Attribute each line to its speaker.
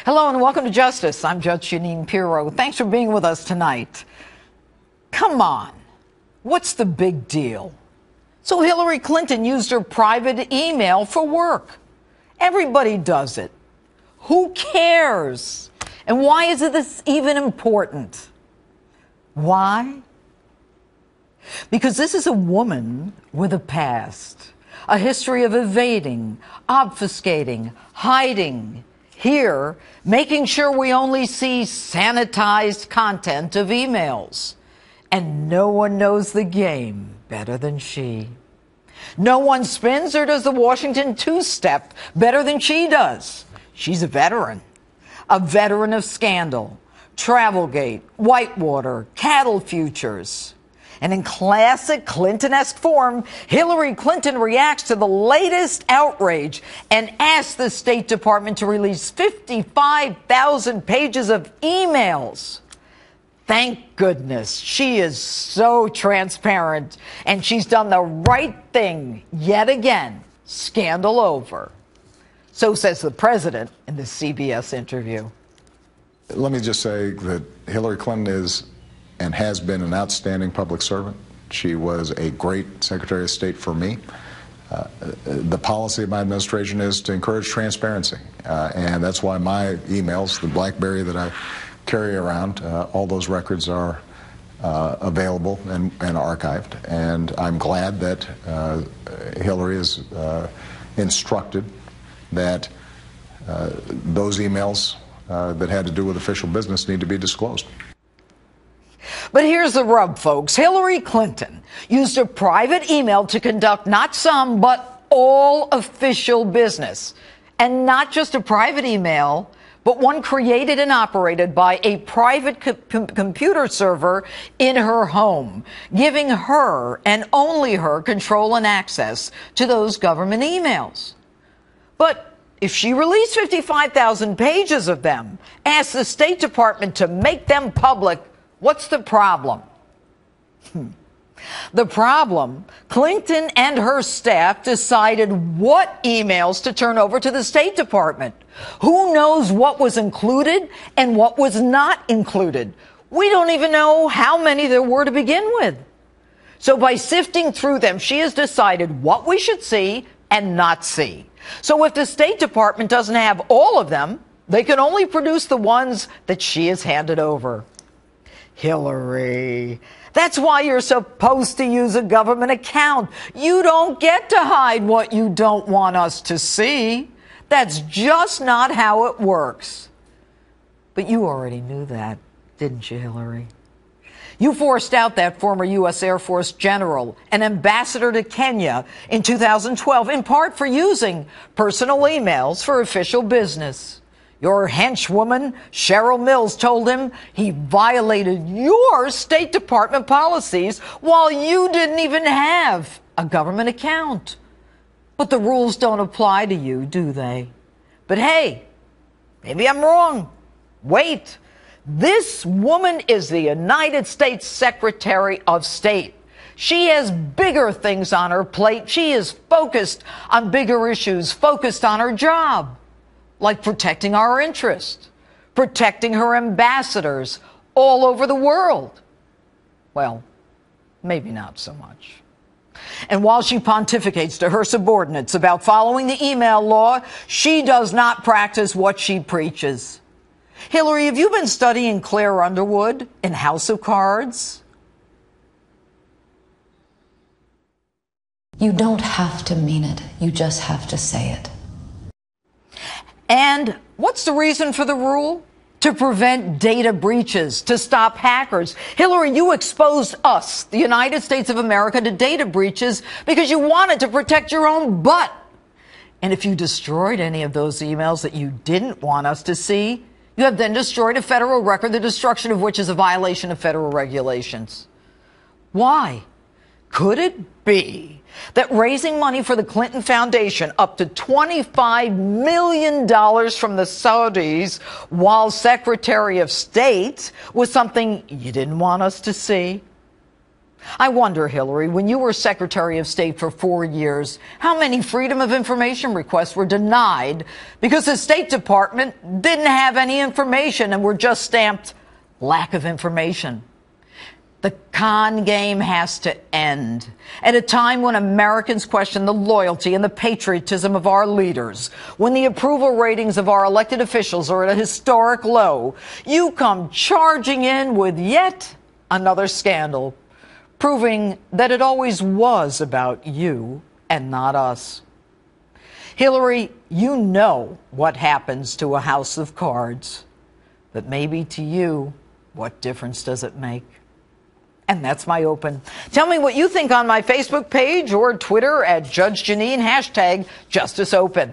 Speaker 1: Hello and welcome to Justice. I'm Judge Jeanine Pirro. Thanks for being with us tonight. Come on, what's the big deal? So Hillary Clinton used her private email for work. Everybody does it. Who cares? And why is this even important? Why? Because this is a woman with a past, a history of evading, obfuscating, hiding. Here, making sure we only see sanitized content of emails. And no one knows the game better than she. No one spins or does the Washington two-step better than she does. She's a veteran of scandal, Travelgate, Whitewater, cattle futures. And in classic Clinton-esque form, Hillary Clinton reacts to the latest outrage and asks the State Department to release 55,000 pages of emails. Thank goodness she is so transparent, and she's done the right thing yet again. Scandal over. So says the president in the CBS interview.
Speaker 2: Let me just say that Hillary Clinton is and has been an outstanding public servant. She was a great Secretary of State for me. The policy of my administration is to encourage transparency, and that's why my emails, the BlackBerry that I carry around, all those records are available and archived. And I'm glad that Hillary is instructed that those emails that had to do with official business need to be disclosed.
Speaker 1: But here's the rub, folks. Hillary Clinton used a private email to conduct not some, but all official business. And not just a private email, but one created and operated by a private computer server in her home, giving her and only her control and access to those government emails. But if she released 55,000 pages of them, asked the State Department to make them public, what's the problem? The problem, Clinton and her staff decided what emails to turn over to the State Department. Who knows what was included and what was not included? We don't even know how many there were to begin with. So by sifting through them, she has decided what we should see and not see. So if the State Department doesn't have all of them, they can only produce the ones that she has handed over. Hillary, that's why you're supposed to use a government account. You don't get to hide what you don't want us to see. That's just not how it works. But you already knew that, didn't you, Hillary? You forced out that former U.S. Air Force general and ambassador to Kenya in 2012, in part for using personal emails for official business. Your henchwoman, Cheryl Mills, told him he violated your State Department policies while you didn't even have a government account. But the rules don't apply to you, do they? But hey, maybe I'm wrong. Wait. This woman is the United States Secretary of State. She has bigger things on her plate. She is focused on bigger issues, focused on her job, like protecting our interests, protecting her ambassadors all over the world. Well, maybe not so much. And while she pontificates to her subordinates about following the email law, she does not practice what she preaches. Hillary, have you been studying Claire Underwood in House of Cards?
Speaker 3: You don't have to mean it. You just have to say it.
Speaker 1: And what's the reason for the rule? To prevent data breaches, to stop hackers. Hillary, you exposed us, the United States of America, to data breaches because you wanted to protect your own butt. And if you destroyed any of those emails that you didn't want us to see, you have then destroyed a federal record, the destruction of which is a violation of federal regulations. Why? Could it be that raising money for the Clinton Foundation, up to $25 million from the Saudis while Secretary of State, was something you didn't want us to see? I wonder, Hillary, when you were Secretary of State for 4 years, how many Freedom of Information requests were denied because the State Department didn't have any information and were just stamped lack of information. The con game has to end. At a time when Americans question the loyalty and the patriotism of our leaders, when the approval ratings of our elected officials are at a historic low, you come charging in with yet another scandal, proving that it always was about you and not us. Hillary, you know what happens to a house of cards. But maybe to you, what difference does it make? And that's my open. Tell me what you think on my Facebook page or Twitter at Judge Jeanine, #JusticeOpen.